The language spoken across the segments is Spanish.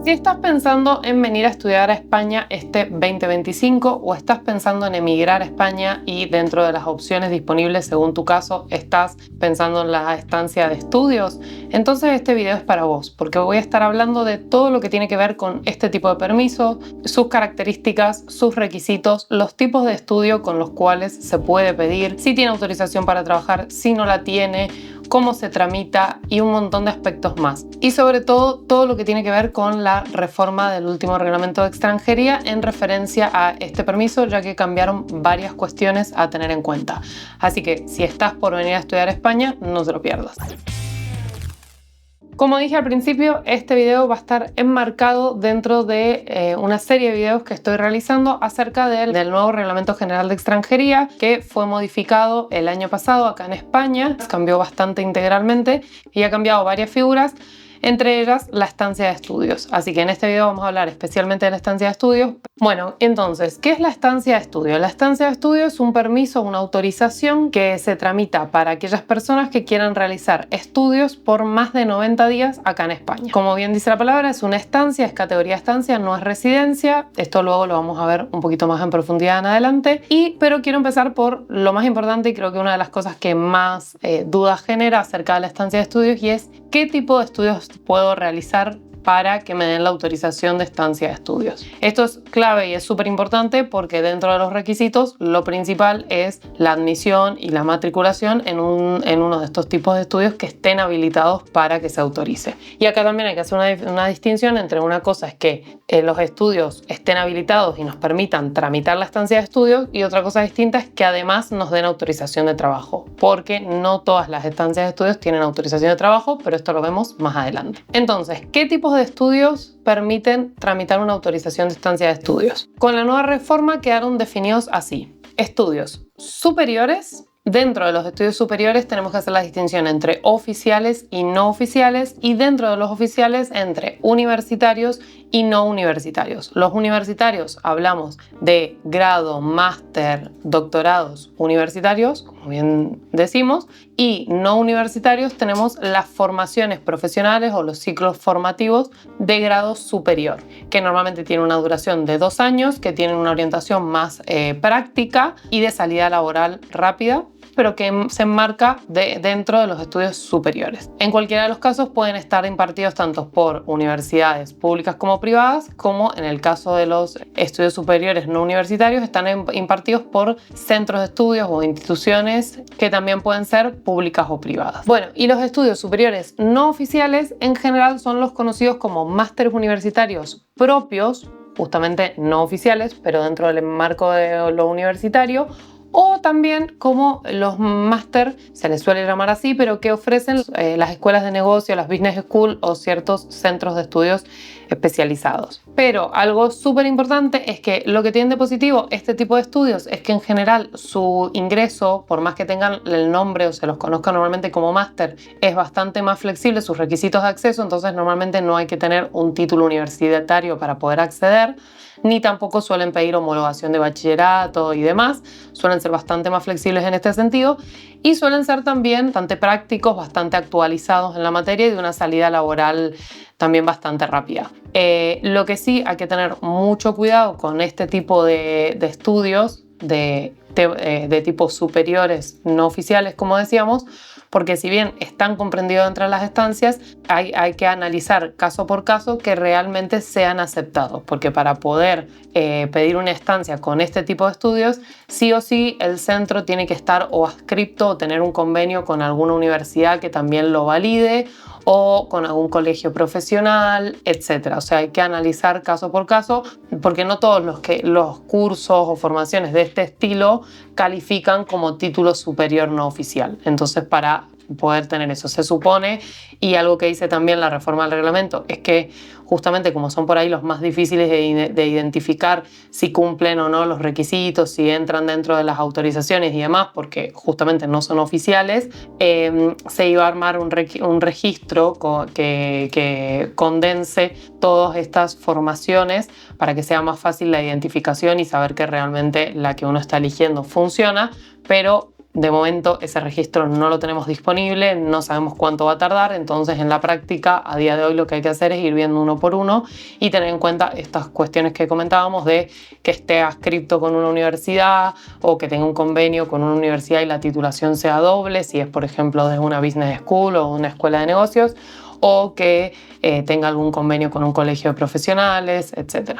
Si estás pensando en venir a estudiar a España este 2025 o estás pensando en emigrar a España y dentro de las opciones disponibles según tu caso estás pensando en la estancia de estudios, entonces este video es para vos porque voy a estar hablando de todo lo que tiene que ver con este tipo de permiso, sus características, sus requisitos, los tipos de estudio con los cuales se puede pedir, si tiene autorización para trabajar, si no la tiene, cómo se tramita y un montón de aspectos más. Y sobre todo lo que tiene que ver con la reforma del último reglamento de extranjería en referencia a este permiso, ya que cambiaron varias cuestiones a tener en cuenta. Así que si estás por venir a estudiar a España, no te lo pierdas. Como dije al principio, este video va a estar enmarcado dentro de una serie de videos que estoy realizando acerca del nuevo Reglamento General de Extranjería que fue modificado el año pasado acá en España. Cambió bastante integralmente y ha cambiado varias figuras, entre ellas la estancia de estudios. Así que en este video vamos a hablar especialmente de la estancia de estudios. Bueno, entonces, ¿qué es la estancia de estudio? La estancia de estudio es un permiso, una autorización que se tramita para aquellas personas que quieran realizar estudios por más de 90 días acá en España. Como bien dice la palabra, es una estancia, es categoría estancia, no es residencia. Esto luego lo vamos a ver un poquito más en profundidad en adelante. Pero quiero empezar por lo más importante y creo que una de las cosas que más dudas genera acerca de la estancia de estudios y es ¿qué tipo de estudios puedo realizar para que me den la autorización de estancia de estudios? Esto es clave y es súper importante porque dentro de los requisitos lo principal es la admisión y la matriculación en uno de estos tipos de estudios que estén habilitados para que se autorice. Y acá también hay que hacer una distinción entre una cosa es que los estudios estén habilitados y nos permitan tramitar la estancia de estudios y otra cosa distinta es que además nos den autorización de trabajo, porque no todas las estancias de estudios tienen autorización de trabajo, pero esto lo vemos más adelante. Entonces, ¿qué tipos de estudios permiten tramitar una autorización de estancia de estudios? Con la nueva reforma quedaron definidos así: estudios superiores. Dentro de los estudios superiores tenemos que hacer la distinción entre oficiales y no oficiales y dentro de los oficiales entre universitarios y no universitarios. Los universitarios hablamos de grado, máster, doctorados universitarios, como bien decimos, y no universitarios tenemos las formaciones profesionales o los ciclos formativos de grado superior, que normalmente tienen una duración de 2 años, que tienen una orientación más práctica y de salida laboral rápida, pero que se enmarca dentro de los estudios superiores. En cualquiera de los casos pueden estar impartidos tanto por universidades públicas como privadas, como en el caso de los estudios superiores no universitarios, están impartidos por centros de estudios o instituciones que también pueden ser públicas o privadas. Bueno, y los estudios superiores no oficiales en general son los conocidos como másteres universitarios propios, justamente no oficiales, pero dentro del marco de lo universitario, o también como los máster, se les suele llamar así, pero que ofrecen las escuelas de negocio, las business school o ciertos centros de estudios especializados. Pero algo súper importante es que lo que tiene de positivo este tipo de estudios es que en general su ingreso, por más que tengan el nombre o se los conozca normalmente como máster, es bastante más flexible, sus requisitos de acceso, entonces normalmente no hay que tener un título universitario para poder acceder, ni tampoco suelen pedir homologación de bachillerato y demás, suelen ser bastante más flexibles en este sentido y suelen ser también bastante prácticos, bastante actualizados en la materia y de una salida laboral también bastante rápida. Lo que sí hay que tener mucho cuidado con este tipo de estudios de tipo superiores no oficiales, como decíamos, porque si bien están comprendidos entre las estancias, hay que analizar caso por caso que realmente sean aceptados, porque para poder pedir una estancia con este tipo de estudios, sí o sí el centro tiene que estar o adscripto o tener un convenio con alguna universidad que también lo valide o con algún colegio profesional, etc. O sea, hay que analizar caso por caso porque no todos los cursos o formaciones de este estilo califican como título superior no oficial. Entonces, para poder tener eso se supone, y algo que dice también la reforma del reglamento es que justamente como son por ahí los más difíciles de identificar si cumplen o no los requisitos, si entran dentro de las autorizaciones y demás, porque justamente no son oficiales, se iba a armar un registro que condense todas estas formaciones para que sea más fácil la identificación y saber que realmente la que uno está eligiendo funciona, pero de momento ese registro no lo tenemos disponible, no sabemos cuánto va a tardar, entonces en la práctica a día de hoy lo que hay que hacer es ir viendo uno por uno y tener en cuenta estas cuestiones que comentábamos de que esté adscrito con una universidad o que tenga un convenio con una universidad y la titulación sea doble, si es por ejemplo de una business school o una escuela de negocios, o que tenga algún convenio con un colegio de profesionales, etc.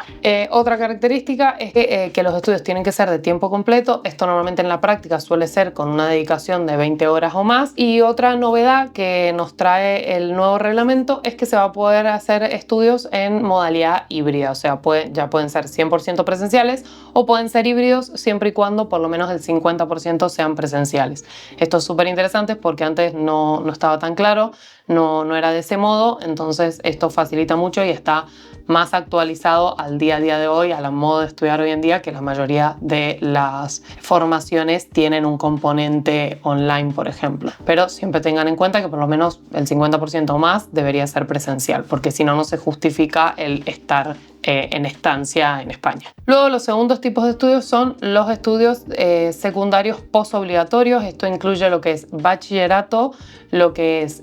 Otra característica es que los estudios tienen que ser de tiempo completo. Esto normalmente en la práctica suele ser con una dedicación de 20 horas o más. Y otra novedad que nos trae el nuevo reglamento es que se va a poder hacer estudios en modalidad híbrida, o sea, ya pueden ser 100% presenciales o pueden ser híbridos siempre y cuando por lo menos el 50% sean presenciales. Esto es súper interesante porque antes no estaba tan claro. No era de ese modo, entonces esto facilita mucho y está más actualizado al día a día de hoy, al modo de estudiar hoy en día, que la mayoría de las formaciones tienen un componente online, por ejemplo. Pero siempre tengan en cuenta que por lo menos el 50% o más debería ser presencial, porque si no, no se justifica el estar en estancia en España. Luego, los segundos tipos de estudios son los estudios secundarios postobligatorios. Esto incluye lo que es bachillerato, lo que es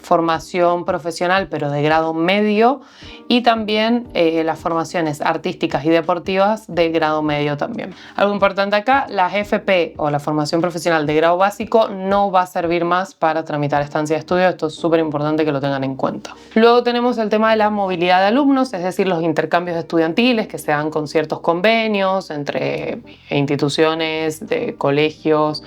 formación profesional pero de grado medio y también las formaciones artísticas y deportivas de grado medio también. Algo importante acá, la FP o la formación profesional de grado básico no va a servir más para tramitar estancia de estudio. Esto es súper importante que lo tengan en cuenta. Luego tenemos el tema de la movilidad de alumnos, es decir, los intercambios estudiantiles que se dan con ciertos convenios entre instituciones, de colegios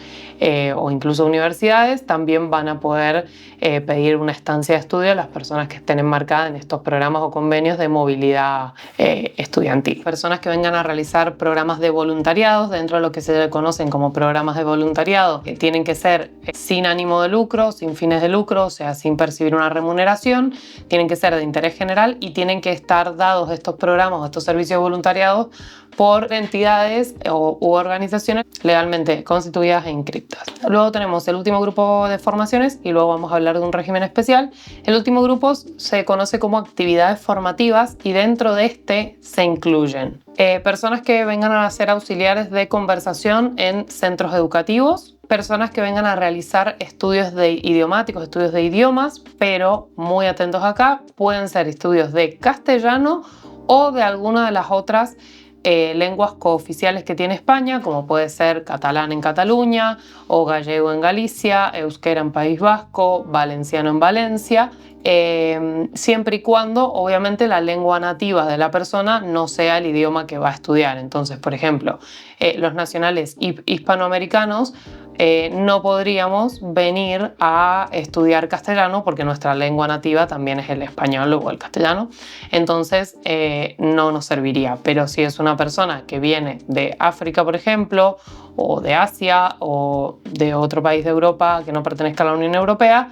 o incluso universidades. También van a poder pedir una estancia de estudio a las personas que estén enmarcadas en estos programas o convenios de movilidad estudiantil. Personas que vengan a realizar programas de voluntariados dentro de lo que se conocen como programas de voluntariado, que tienen que ser sin ánimo de lucro, sin fines de lucro, o sea, sin percibir una remuneración, tienen que ser de interés general y tienen que estar dados estos programas o estos servicios de voluntariado por entidades u organizaciones legalmente constituidas e inscritas. Luego tenemos el último grupo de formaciones y luego vamos a hablar de un régimen especial. El último grupo se conoce como actividades formativas y dentro de este se incluyen personas que vengan a ser auxiliares de conversación en centros educativos, personas que vengan a realizar estudios de idiomáticos, estudios de idiomas, pero muy atentos acá, pueden ser estudios de castellano o de alguna de las otras lenguas cooficiales que tiene España, como puede ser catalán en Cataluña o gallego en Galicia, euskera en País Vasco, valenciano en Valencia, siempre y cuando obviamente la lengua nativa de la persona no sea el idioma que va a estudiar. Entonces, por ejemplo, los nacionales hispanoamericanos no podríamos venir a estudiar castellano porque nuestra lengua nativa también es el español o el castellano, entonces no nos serviría. Pero si es una persona que viene de África, por ejemplo, o de Asia o de otro país de Europa que no pertenezca a la Unión Europea,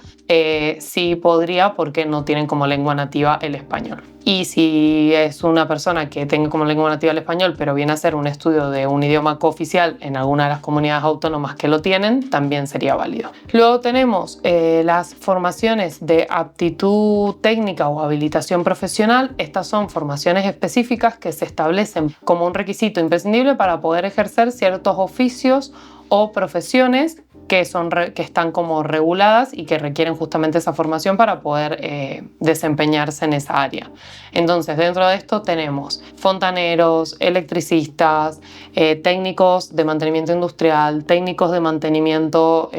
sí podría porque no tienen como lengua nativa el español. Y si es una persona que tenga como lengua nativa el español, pero viene a hacer un estudio de un idioma cooficial en alguna de las comunidades autónomas que lo tienen, también sería válido. Luego tenemos las formaciones de aptitud técnica o habilitación profesional. Estas son formaciones específicas que se establecen como un requisito imprescindible para poder ejercer ciertos oficios o profesiones que están como reguladas y que requieren justamente esa formación para poder desempeñarse en esa área. Entonces, dentro de esto tenemos fontaneros, electricistas, técnicos de mantenimiento industrial, técnicos de mantenimiento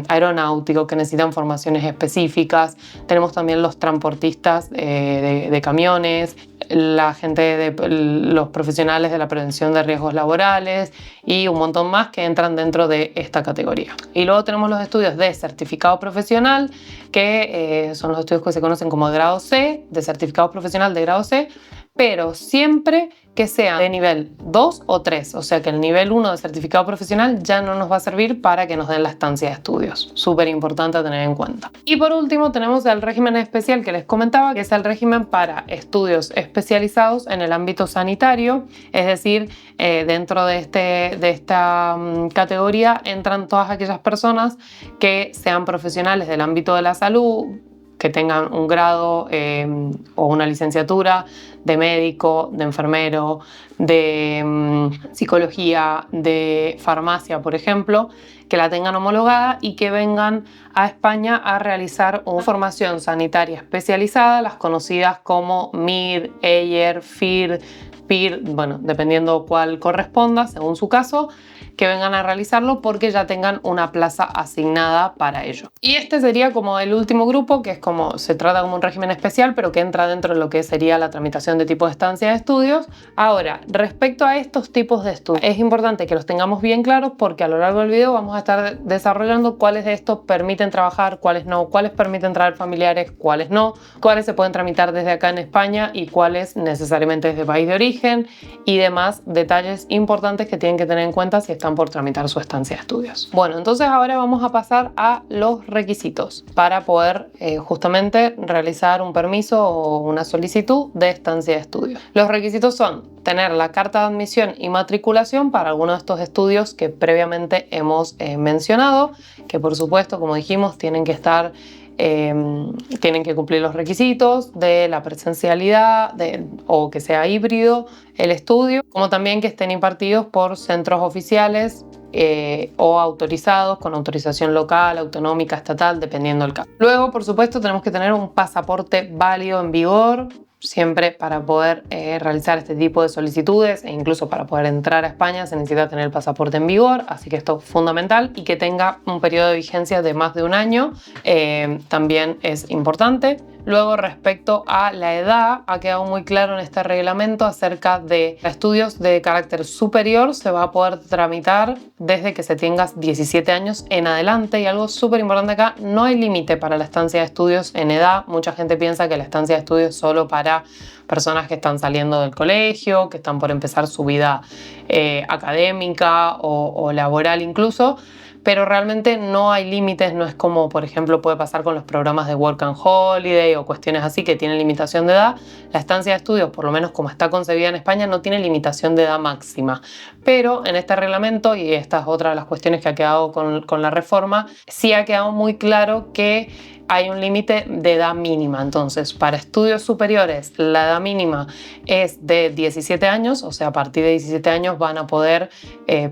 aeronáutico que necesitan formaciones específicas. Tenemos también los transportistas de camiones, la gente los profesionales de la prevención de riesgos laborales y un montón más que entran dentro de esta categoría. Y luego tenemos los estudios de certificado profesional, que son los estudios que se conocen como de grado C, de certificado profesional de grado C, pero siempre que sea de nivel 2 o 3, o sea que el nivel 1 de certificado profesional ya no nos va a servir para que nos den la estancia de estudios. Súper importante a tener en cuenta. Y por último tenemos el régimen especial que les comentaba, que es el régimen para estudios especializados en el ámbito sanitario, es decir, dentro de esta categoría entran todas aquellas personas que sean profesionales del ámbito de la salud, que tengan un grado o una licenciatura de médico, de enfermero, de psicología, de farmacia, por ejemplo, que la tengan homologada y que vengan a España a realizar una formación sanitaria especializada, las conocidas como MIR, EIR, FIR, PIR, bueno, dependiendo cuál corresponda, según su caso, que vengan a realizarlo porque ya tengan una plaza asignada para ello. Y este sería como el último grupo, que es como, se trata como un régimen especial, pero que entra dentro de lo que sería la tramitación de tipo de estancia de estudios. Ahora, respecto a estos tipos de estudios, es importante que los tengamos bien claros porque a lo largo del video vamos a estar desarrollando cuáles de estos permiten trabajar, cuáles no, cuáles permiten traer familiares, cuáles no, cuáles se pueden tramitar desde acá en España y cuáles necesariamente desde país de origen y demás detalles importantes que tienen que tener en cuenta si están por tramitar su estancia de estudios. Bueno, entonces ahora vamos a pasar a los requisitos para poder justamente realizar un permiso o una solicitud de estancia de estudios. Los requisitos son tener la carta de admisión y matriculación para alguno de estos estudios que previamente hemos mencionado, que por supuesto, como dijimos, tienen que estar tienen que cumplir los requisitos de la presencialidad o que sea híbrido el estudio, como también que estén impartidos por centros oficiales o autorizados con autorización local, autonómica, estatal, dependiendo del caso. Luego, por supuesto, tenemos que tener un pasaporte válido en vigor, siempre para poder realizar este tipo de solicitudes e incluso para poder entrar a España se necesita tener el pasaporte en vigor, así que esto es fundamental, y que tenga un periodo de vigencia de más de un año también es importante. Luego, respecto a la edad, ha quedado muy claro en este reglamento acerca de estudios de carácter superior, se va a poder tramitar desde que se tengas 17 años en adelante, y algo súper importante acá, no hay límite para la estancia de estudios en edad. Mucha gente piensa que la estancia de estudios es solo para personas que están saliendo del colegio, que están por empezar su vida académica o laboral incluso, pero realmente no hay límites, no es como por ejemplo puede pasar con los programas de Work and Holiday o cuestiones así que tienen limitación de edad. La estancia de estudios, por lo menos como está concebida en España, no tiene limitación de edad máxima, pero en este reglamento, y esta es otra de las cuestiones que ha quedado con la reforma, sí ha quedado muy claro que hay un límite de edad mínima. Entonces, para estudios superiores, la edad mínima es de 17 años, o sea, a partir de 17 años van a poder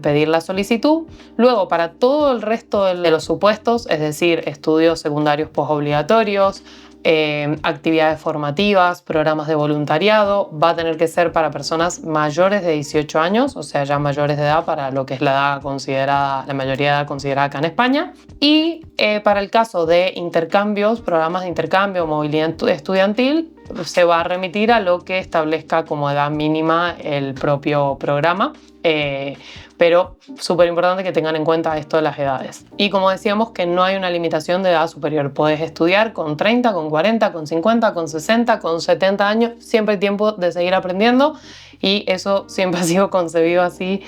pedir la solicitud. Luego, para todo el resto de los supuestos, es decir, estudios secundarios postobligatorios, actividades formativas, programas de voluntariado, va a tener que ser para personas mayores de 18 años, o sea, ya mayores de edad para lo que es la edad considerada, la mayoría de edad considerada acá en España. Y para el caso de intercambios, programas de intercambio o movilidad estudiantil, se va a remitir a lo que establezca como edad mínima el propio programa. Pero súper importante que tengan en cuenta esto de las edades. Y como decíamos, que no hay una limitación de edad superior. Puedes estudiar con 30, con 40, con 50, con 60, con 70 años. Siempre hay tiempo de seguir aprendiendo y eso siempre ha sido concebido así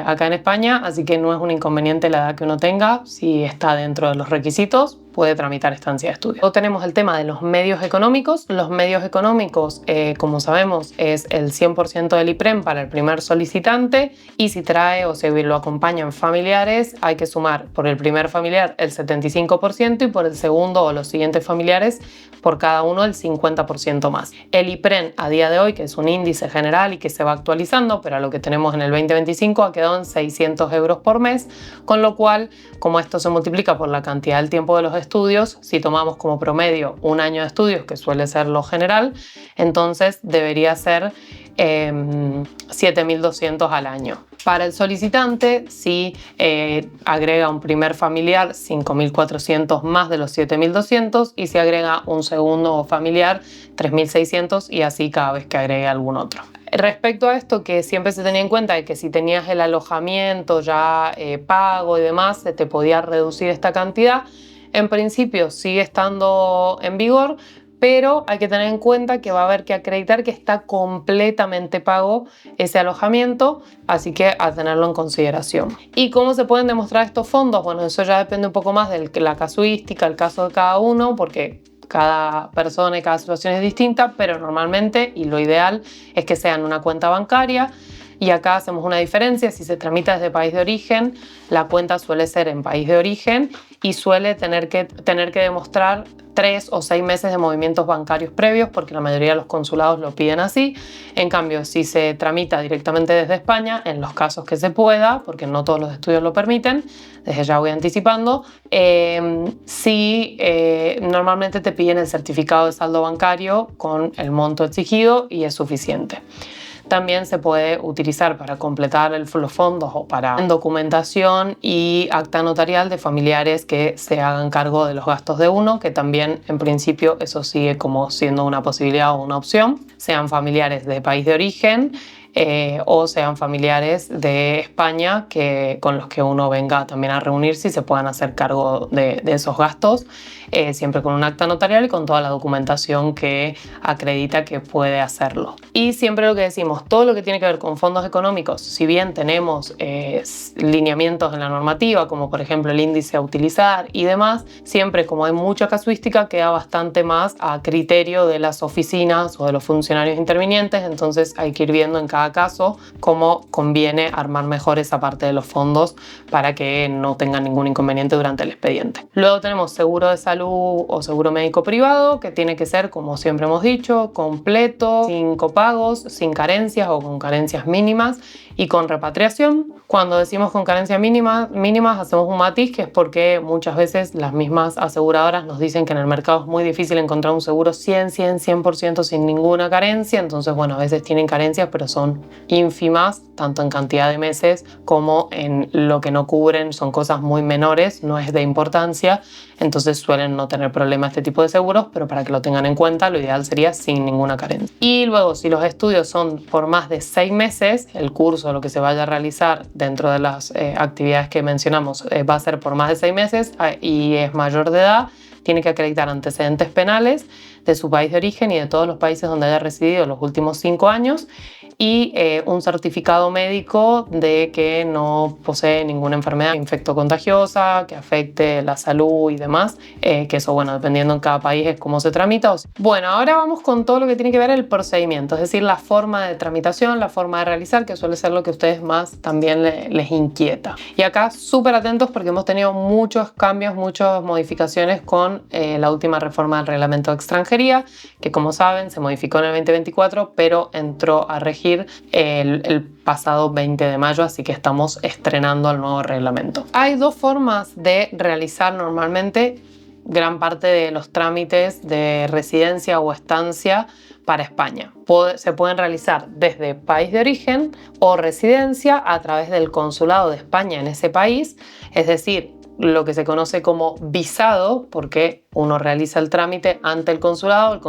acá en España. Así que no es un inconveniente la edad que uno tenga. Si está dentro de los requisitos, puede tramitar estancia de estudio. Luego tenemos el tema de los medios económicos. Los medios económicos, como sabemos, es el 100% del IPREM para el primer solicitante, y si trae o se lo acompañan familiares, hay que sumar por el primer familiar el 75% y por el segundo o los siguientes familiares por cada uno el 50% más. El IPREM a día de hoy, que es un índice general y que se va actualizando, pero a lo que tenemos en el 2025 ha quedado en 600 euros por mes, con lo cual, como esto se multiplica por la cantidad del tiempo de los estudios, si tomamos como promedio un año de estudios, que suele ser lo general, entonces debería ser 7.200 al año. Para el solicitante, si agrega un primer familiar, 5.400 más de los 7.200, y si agrega un segundo familiar, 3.600, y así cada vez que agregue algún otro. Respecto a esto, que siempre se tenía en cuenta de que si tenías el alojamiento ya pago y demás, se te podía reducir esta cantidad. En principio sigue estando en vigor, pero hay que tener en cuenta que va a haber que acreditar que está completamente pago ese alojamiento, así que a tenerlo en consideración. ¿Y cómo se pueden demostrar estos fondos? Bueno, eso ya depende un poco más de la casuística, el caso de cada uno, porque cada persona y cada situación es distinta, pero normalmente, y lo ideal, es que sea en una cuenta bancaria. Y acá hacemos una diferencia: si se tramita desde país de origen, la cuenta suele ser en país de origen, y suele tener que demostrar 3 o 6 meses de movimientos bancarios previos, porque la mayoría de los consulados lo piden así. En cambio, si se tramita directamente desde España, en los casos que se pueda, porque no todos los estudios lo permiten, desde ya voy anticipando, normalmente te piden el certificado de saldo bancario con el monto exigido y es suficiente. También se puede utilizar para completar los fondos o para documentación y acta notarial de familiares que se hagan cargo de los gastos de uno, que también en principio eso sigue como siendo una posibilidad o una opción, sean familiares de país de origen o sean familiares de España con los que uno venga también a reunirse y se puedan hacer cargo de esos gastos, siempre con un acta notarial y con toda la documentación que acredita que puede hacerlo. Y siempre lo que decimos, todo lo que tiene que ver con fondos económicos, si bien tenemos lineamientos en la normativa, como por ejemplo el índice a utilizar y demás, siempre como hay mucha casuística queda bastante más a criterio de las oficinas o de los funcionarios intervinientes, entonces hay que ir viendo en cada caso cómo conviene armar mejor esa parte de los fondos para que no tengan ningún inconveniente durante el expediente. Luego tenemos seguro de salud o seguro médico privado, que tiene que ser, como siempre hemos dicho, completo, sin copagos, sin carencias o con carencias mínimas y con repatriación. Cuando decimos con carencias mínimas hacemos un matiz, que es porque muchas veces las mismas aseguradoras nos dicen que en el mercado es muy difícil encontrar un seguro 100% sin ninguna carencia, entonces bueno, a veces tienen carencias pero son ínfimas, tanto en cantidad de meses como en lo que no cubren, son cosas muy menores, no es de importancia, entonces suelen no tener problema este tipo de seguros, pero para que lo tengan en cuenta lo ideal sería sin ninguna carencia. Y luego, si los estudios son por más de 6 meses, el curso, lo que se vaya a realizar dentro de las actividades que mencionamos va a ser por más de 6 meses y es mayor de edad, tiene que acreditar antecedentes penales de su país de origen y de todos los países donde haya residido los últimos 5 años y un certificado médico de que no posee ninguna enfermedad infectocontagiosa que afecte la salud y demás, que eso, bueno, dependiendo en cada país es cómo se tramita. Bueno, ahora vamos con todo lo que tiene que ver el procedimiento, es decir, la forma de tramitación, la forma de realizar, que suele ser lo que a ustedes más también les inquieta. Y acá súper atentos porque hemos tenido muchos cambios, muchas modificaciones con la última reforma del reglamento de extranjería, que como saben se modificó en el 2024, pero entró a regir el pasado 20 de mayo, así que estamos estrenando el nuevo reglamento. Hay dos formas de realizar normalmente gran parte de los trámites de residencia o estancia para España. Se pueden realizar desde país de origen o residencia a través del consulado de España en ese país, es decir, lo que se conoce como visado, porque uno realiza el trámite ante el consulado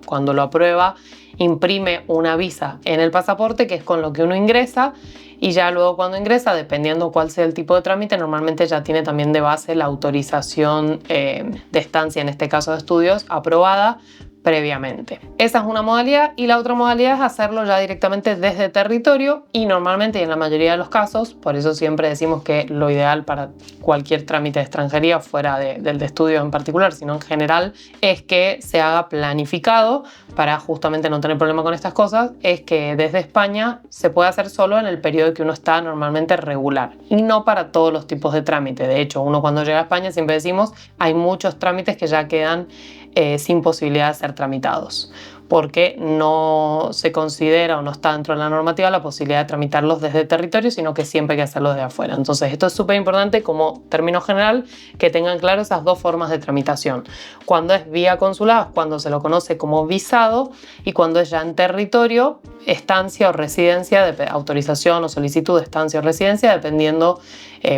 cuando lo aprueba imprime una visa en el pasaporte, que es con lo que uno ingresa, y ya luego cuando ingresa, dependiendo cuál sea el tipo de trámite, normalmente ya tiene también de base la autorización de estancia, en este caso de estudios, aprobada previamente. Esa es una modalidad, y la otra modalidad es hacerlo ya directamente desde territorio, y normalmente y en la mayoría de los casos, por eso siempre decimos que lo ideal para cualquier trámite de extranjería, fuera del de estudio en particular, sino en general, es que se haga planificado para justamente no tener problema con estas cosas, es que desde España se puede hacer solo en el periodo que uno está normalmente regular, y no para todos los tipos de trámite. De hecho, uno cuando llega a España siempre decimos, hay muchos trámites que ya quedan sin posibilidad de ser tramitados, porque no se considera o no está dentro de la normativa la posibilidad de tramitarlos desde el territorio, sino que siempre hay que hacerlo desde afuera. Entonces esto es súper importante como término general, que tengan claro esas dos formas de tramitación. Cuando es vía consulado, cuando se lo conoce como visado, y cuando es ya en territorio, estancia o residencia, autorización o solicitud de estancia o residencia, dependiendo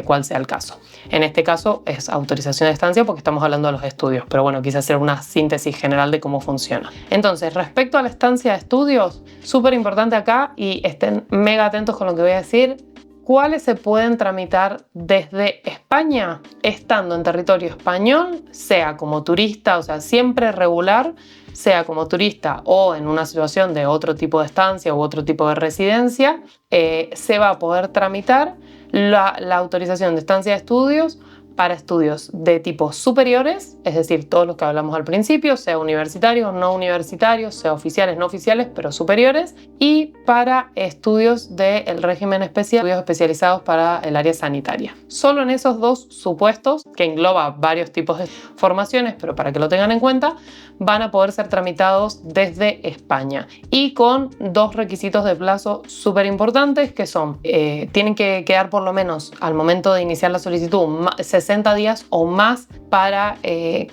cuál sea el caso. En este caso es autorización de estancia porque estamos hablando de los estudios, pero bueno, quise hacer una síntesis general de cómo funciona. Entonces, respecto a la estancia de estudios, súper importante acá, y estén mega atentos con lo que voy a decir, ¿cuáles se pueden tramitar desde España estando en territorio español, sea como turista, o sea, siempre regular, sea como turista o en una situación de otro tipo de estancia u otro tipo de residencia? Se va a poder tramitar la autorización de estancia de estudios para estudios de tipo superiores, es decir, todos los que hablamos al principio, sea universitarios, no universitarios, sea oficiales, no oficiales, pero superiores, y para estudios del régimen especial, estudios especializados para el área sanitaria. Solo en esos dos supuestos, que engloba varios tipos de formaciones, pero para que lo tengan en cuenta, van a poder ser tramitados desde España y con dos requisitos de plazo súper importantes, que son, tienen que quedar por lo menos al momento de iniciar la solicitud 60 días o más para el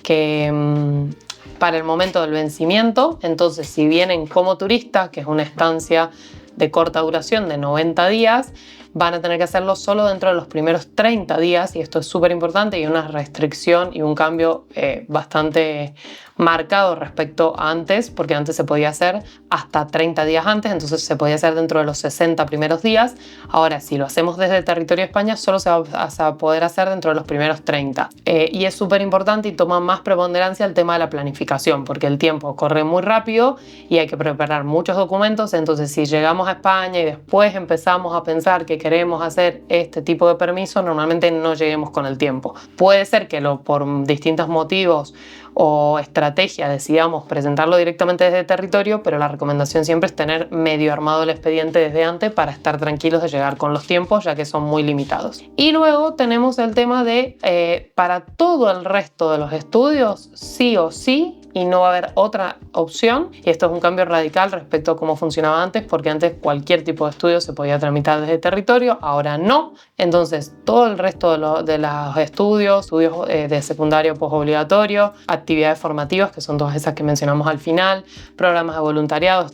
momento del vencimiento. Entonces, si vienen como turistas, que es una estancia de corta duración de 90 días, van a tener que hacerlo solo dentro de los primeros 30 días, y esto es súper importante, y una restricción y un cambio bastante marcado respecto a antes, porque antes se podía hacer hasta 30 días antes, entonces se podía hacer dentro de los 60 primeros días. Ahora, si lo hacemos desde el territorio de España, solo se va a poder hacer dentro de los primeros 30. Y es súper importante y toma más preponderancia el tema de la planificación, porque el tiempo corre muy rápido y hay que preparar muchos documentos. Entonces, si llegamos a España y después empezamos a pensar que queremos hacer este tipo de permiso, normalmente no lleguemos con el tiempo. Puede ser que por distintos motivos o estrategia decidamos presentarlo directamente desde el territorio, pero la recomendación siempre es tener medio armado el expediente desde antes para estar tranquilos de llegar con los tiempos, ya que son muy limitados. Y luego tenemos el tema de para todo el resto de los estudios, sí o sí, y no va a haber otra opción, y esto es un cambio radical respecto a cómo funcionaba antes, porque antes cualquier tipo de estudio se podía tramitar desde el territorio, ahora no. Entonces todo el resto de los estudios de secundario posobligatorio, actividades formativas, que son todas esas que mencionamos al final, programas de voluntariado,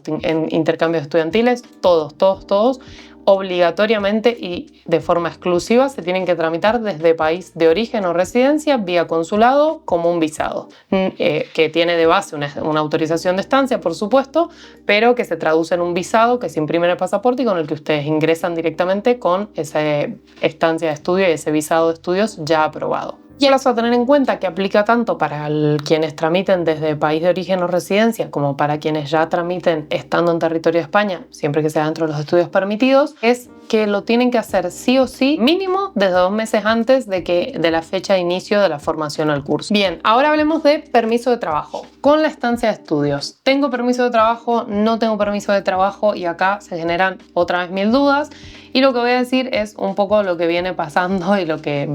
intercambios estudiantiles, todos obligatoriamente y de forma exclusiva se tienen que tramitar desde país de origen o residencia vía consulado como un visado, que tiene de base una autorización de estancia, por supuesto, pero que se traduce en un visado que se imprime en el pasaporte y con el que ustedes ingresan directamente con esa estancia de estudio y ese visado de estudios ya aprobado. Y el plazo a tener en cuenta, que aplica tanto para quienes tramiten desde país de origen o residencia como para quienes ya tramiten estando en territorio de España, siempre que sea dentro de los estudios permitidos, es que lo tienen que hacer sí o sí mínimo desde 2 meses antes de la fecha de inicio de la formación al curso. Bien, ahora hablemos de permiso de trabajo. Con la estancia de estudios, ¿tengo permiso de trabajo? ¿No tengo permiso de trabajo? Y acá se generan otra vez 1000 dudas. Y lo que voy a decir es un poco lo que viene pasando y lo que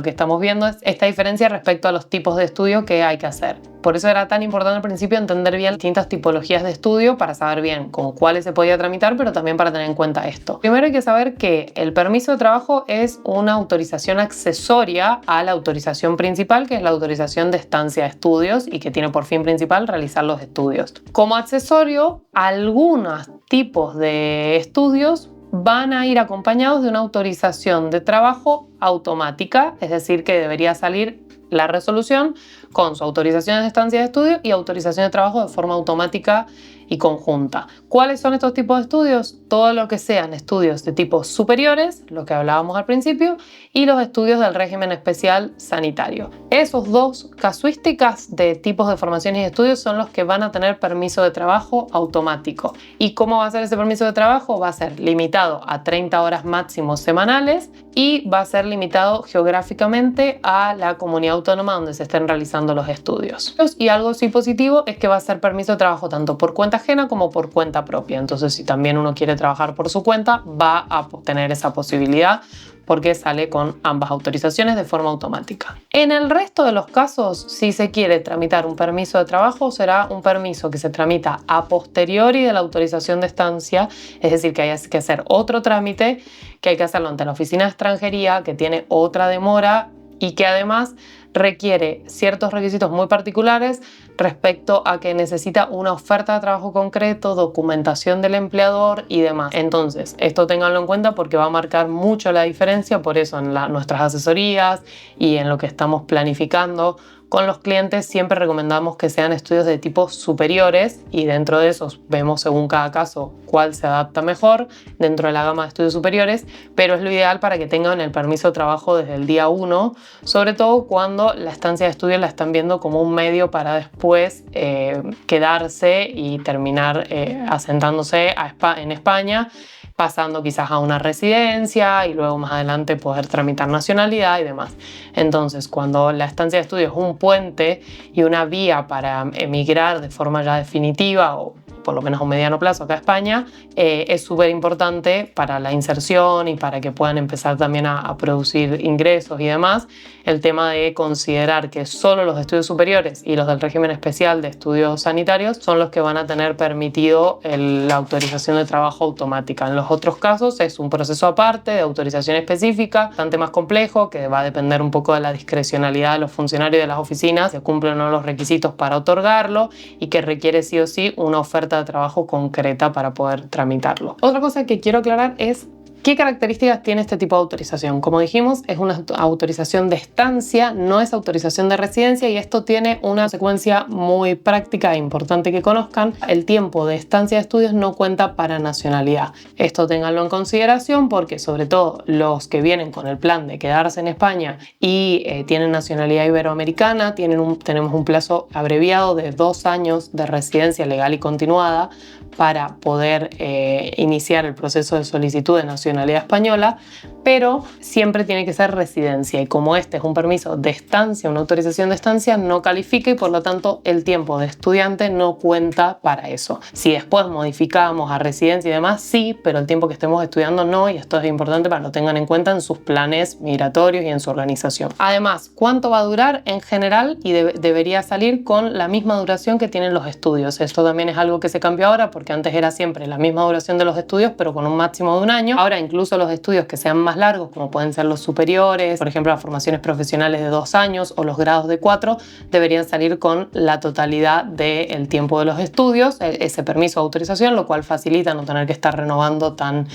estamos viendo es esta diferencia respecto a los tipos de estudio que hay que hacer. Por eso era tan importante al principio entender bien las distintas tipologías de estudio para saber bien con cuáles se podía tramitar, pero también para tener en cuenta esto. Primero hay que saber que el permiso de trabajo es una autorización accesoria a la autorización principal, que es la autorización de estancia de estudios y que tiene por fin principal realizar los estudios. Como accesorio, algunos tipos de estudios van a ir acompañados de una autorización de trabajo automática, es decir, que debería salir la resolución con su autorización de estancia de estudio y autorización de trabajo de forma automática y conjunta. ¿Cuáles son estos tipos de estudios? Todo lo que sean estudios de tipo superiores, lo que hablábamos al principio, y los estudios del régimen especial sanitario. Esos dos casuísticas de tipos de formaciones y estudios son los que van a tener permiso de trabajo automático. ¿Y cómo va a ser ese permiso de trabajo? Va a ser limitado a 30 horas máximo semanales y va a ser limitado geográficamente a la comunidad autónoma donde se estén realizando los estudios. Y algo sí positivo es que va a ser permiso de trabajo tanto por cuenta ajena como por cuenta propia. Entonces, si también uno quiere trabajar por su cuenta, va a tener esa posibilidad porque sale con ambas autorizaciones de forma automática. En el resto de los casos, si se quiere tramitar un permiso de trabajo, será un permiso que se tramita a posteriori de la autorización de estancia, es decir, que hay que hacer otro trámite, que hay que hacerlo ante la oficina de extranjería, que tiene otra demora y que además requiere ciertos requisitos muy particulares respecto a que necesita una oferta de trabajo concreto, documentación del empleador y demás. Entonces, esto ténganlo en cuenta porque va a marcar mucho la diferencia, por eso en nuestras asesorías y en lo que estamos planificando con los clientes siempre recomendamos que sean estudios de tipo superiores y dentro de esos vemos según cada caso cuál se adapta mejor dentro de la gama de estudios superiores, pero es lo ideal para que tengan el permiso de trabajo desde el día 1, sobre todo cuando la estancia de estudio la están viendo como un medio para después quedarse y terminar asentándose en España pasando quizás a una residencia y luego más adelante poder tramitar nacionalidad y demás. Entonces, cuando la estancia de estudio es un puente y una vía para emigrar de forma ya definitiva o por lo menos a un mediano plazo acá a España, es súper importante para la inserción y para que puedan empezar también a producir ingresos y demás, el tema de considerar que solo los estudios superiores y los del régimen especial de estudios sanitarios son los que van a tener permitido la autorización de trabajo automática. En los otros casos es un proceso aparte de autorización específica, bastante más complejo, que va a depender un poco de la discrecionalidad de los funcionarios de las oficinas, si cumplen o no los requisitos para otorgarlo y que requiere sí o sí una oferta de trabajo concreta para poder tramitarlo. Otra cosa que quiero aclarar es ¿qué características tiene este tipo de autorización? Como dijimos, es una autorización de estancia, no es autorización de residencia, y esto tiene una consecuencia muy práctica e importante que conozcan. El tiempo de estancia de estudios no cuenta para nacionalidad. Esto ténganlo en consideración porque sobre todo los que vienen con el plan de quedarse en España y tienen nacionalidad iberoamericana, tenemos un plazo abreviado de 2 años de residencia legal y continuada para poder iniciar el proceso de solicitud de nacionalidad española, pero siempre tiene que ser residencia, y como este es un permiso de estancia, una autorización de estancia, no califica y por lo tanto el tiempo de estudiante no cuenta para eso. Si después modificamos a residencia y demás, sí, pero el tiempo que estemos estudiando no, y esto es importante para que lo tengan en cuenta en sus planes migratorios y en su organización. Además, ¿cuánto va a durar? En general, y debería salir con la misma duración que tienen los estudios. Esto también es algo que se cambió ahora, porque antes era siempre la misma duración de los estudios, pero con un máximo de 1 año. Ahora incluso los estudios que sean más largos, como pueden ser los superiores, por ejemplo las formaciones profesionales de 2 años o los grados de 4, deberían salir con la totalidad del tiempo de los estudios, ese permiso de autorización, lo cual facilita no tener que estar renovando tan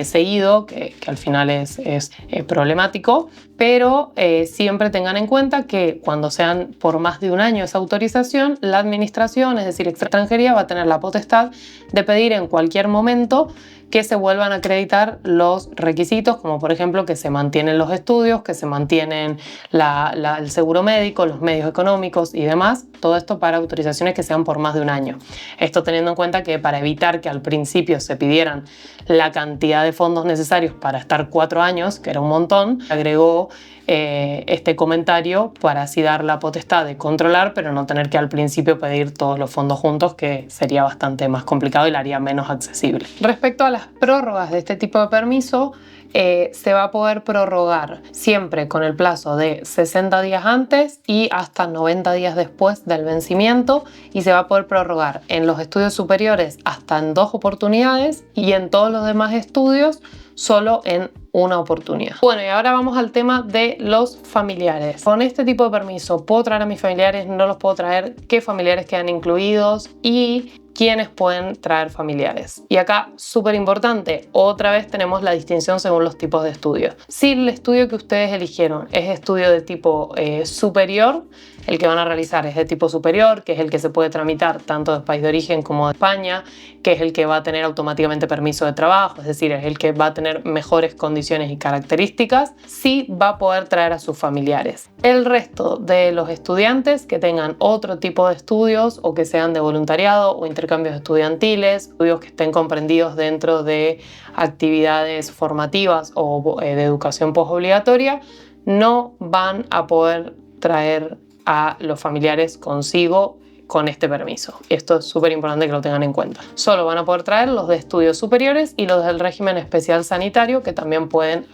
seguido, que al final es problemático. Pero siempre tengan en cuenta que cuando sean por más de 1 año esa autorización, la administración, es decir, extranjería, va a tener la potestad de pedir en cualquier momento que se vuelvan a acreditar los requisitos, como por ejemplo que se mantienen los estudios, que se mantienen el seguro médico, los medios económicos y demás, todo esto para autorizaciones que sean por más de 1 año. Esto teniendo en cuenta que para evitar que al principio se pidieran la cantidad de fondos necesarios para estar 4 años, que era un montón, agregó este comentario para así dar la potestad de controlar, pero no tener que al principio pedir todos los fondos juntos, que sería bastante más complicado y la haría menos accesible. Respecto a las prórrogas de este tipo de permiso, se va a poder prorrogar siempre con el plazo de 60 días antes y hasta 90 días después del vencimiento, y se va a poder prorrogar en los estudios superiores hasta en 2 oportunidades y en todos los demás estudios solo en 1 oportunidad. Bueno, y ahora vamos al tema de los familiares. Con este tipo de permiso, ¿puedo traer a mis familiares? ¿No los puedo traer? ¿Qué familiares quedan incluidos? Y ¿quiénes pueden traer familiares? Y acá, súper importante, otra vez tenemos la distinción según los tipos de estudios. Si el estudio que ustedes eligieron es estudio de tipo superior, el que van a realizar es de tipo superior, que es el que se puede tramitar tanto de país de origen como de España, que es el que va a tener automáticamente permiso de trabajo, es decir, es el que va a tener mejores condiciones y características, sí va a poder traer a sus familiares. El resto de los estudiantes que tengan otro tipo de estudios o que sean de voluntariado o intercambios estudiantiles, estudios que estén comprendidos dentro de actividades formativas o de educación posobligatoria, no van a poder traer a los familiares consigo con este permiso. Esto es súper importante que lo tengan en cuenta. Solo van a poder traer los de estudios superiores y los del régimen especial sanitario, que también pueden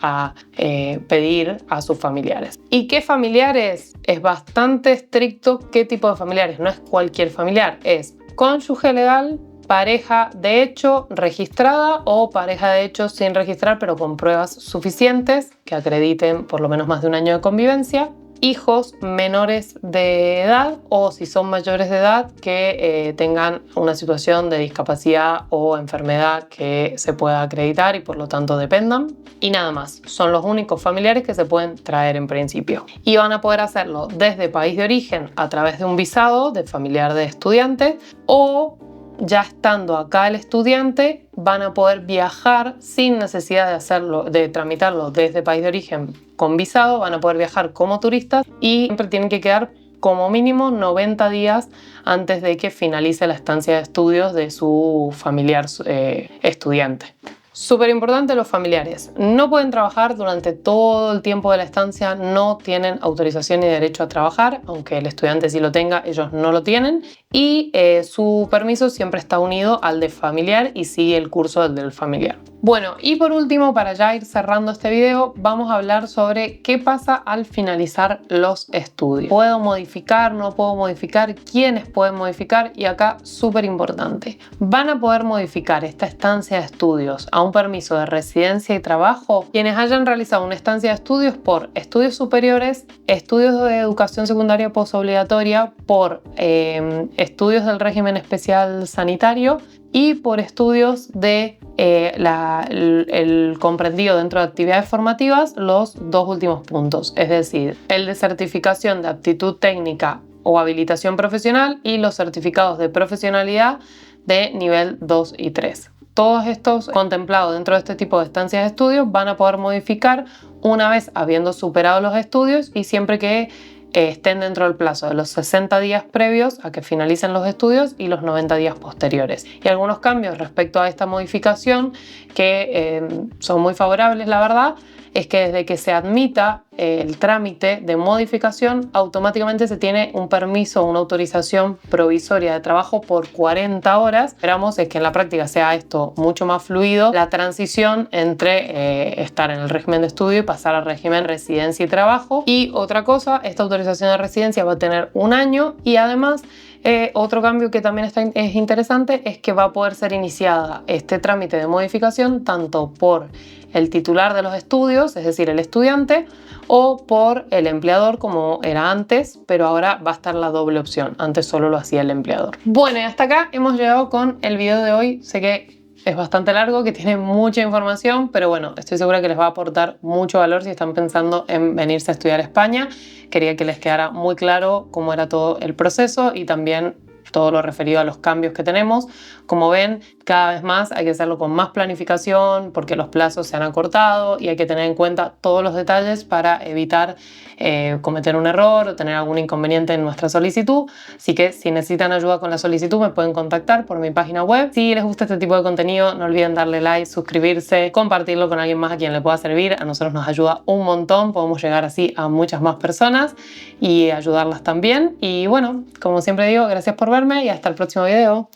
pedir a sus familiares. ¿Y qué familiares? Es bastante estricto qué tipo de familiares. No es cualquier familiar, es cónyuge legal, pareja de hecho registrada o pareja de hecho sin registrar pero con pruebas suficientes que acrediten por lo menos más de 1 año de convivencia, hijos menores de edad o si son mayores de edad que tengan una situación de discapacidad o enfermedad que se pueda acreditar y por lo tanto dependan, y nada más. Son los únicos familiares que se pueden traer en principio y van a poder hacerlo desde país de origen a través de un visado de familiar de estudiante, o ya estando acá el estudiante van a poder viajar sin necesidad de tramitarlo desde país de origen con visado, van a poder viajar como turistas y siempre tienen que quedar como mínimo 90 días antes de que finalice la estancia de estudios de su familiar estudiante. Súper importante, los familiares. No pueden trabajar durante todo el tiempo de la estancia, no tienen autorización ni derecho a trabajar, aunque el estudiante sí lo tenga, ellos no lo tienen. Y su permiso siempre está unido al de familiar y sigue el curso del familiar. Bueno, y por último, para ya ir cerrando este video, vamos a hablar sobre qué pasa al finalizar los estudios. ¿Puedo modificar? ¿No puedo modificar? ¿Quiénes pueden modificar? Y acá, súper importante, van a poder modificar esta estancia de estudios a un permiso de residencia y trabajo quienes hayan realizado una estancia de estudios por estudios superiores, estudios de educación secundaria posobligatoria, por estudios del régimen especial sanitario y por estudios de el comprendido dentro de actividades formativas, los dos últimos puntos, es decir, el de certificación de aptitud técnica o habilitación profesional y los certificados de profesionalidad de nivel 2 y 3. Todos estos contemplados dentro de este tipo de estancias de estudios van a poder modificar una vez habiendo superado los estudios y siempre que estén dentro del plazo de los 60 días previos a que finalicen los estudios y los 90 días posteriores. Y algunos cambios respecto a esta modificación que son muy favorables, la verdad, es que desde que se admita el trámite de modificación, automáticamente se tiene un permiso, una autorización provisoria de trabajo por 40 horas. Esperamos es que en la práctica sea esto mucho más fluido, la transición entre estar en el régimen de estudio y pasar al régimen residencia y trabajo. Y otra cosa, esta autorización de residencia va a tener un año y además otro cambio que también es interesante es que va a poder ser iniciada este trámite de modificación tanto por el titular de los estudios, es decir, el estudiante, o por el empleador como era antes, pero ahora va a estar la doble opción. Antes solo lo hacía el empleador. Bueno, y hasta acá hemos llegado con el video de hoy. Sé que es bastante largo, que tiene mucha información, pero bueno, estoy segura que les va a aportar mucho valor si están pensando en venirse a estudiar a España. Quería que les quedara muy claro cómo era todo el proceso y también todo lo referido a los cambios que tenemos. Como ven, cada vez más hay que hacerlo con más planificación porque los plazos se han acortado y hay que tener en cuenta todos los detalles para evitar cometer un error o tener algún inconveniente en nuestra solicitud. Así que si necesitan ayuda con la solicitud me pueden contactar por mi página web. Si les gusta este tipo de contenido, no olviden darle like, suscribirse, compartirlo con alguien más a quien le pueda servir. A nosotros nos ayuda un montón, podemos llegar así a muchas más personas y ayudarlas también. Y bueno, como siempre digo, gracias por verme y hasta el próximo video.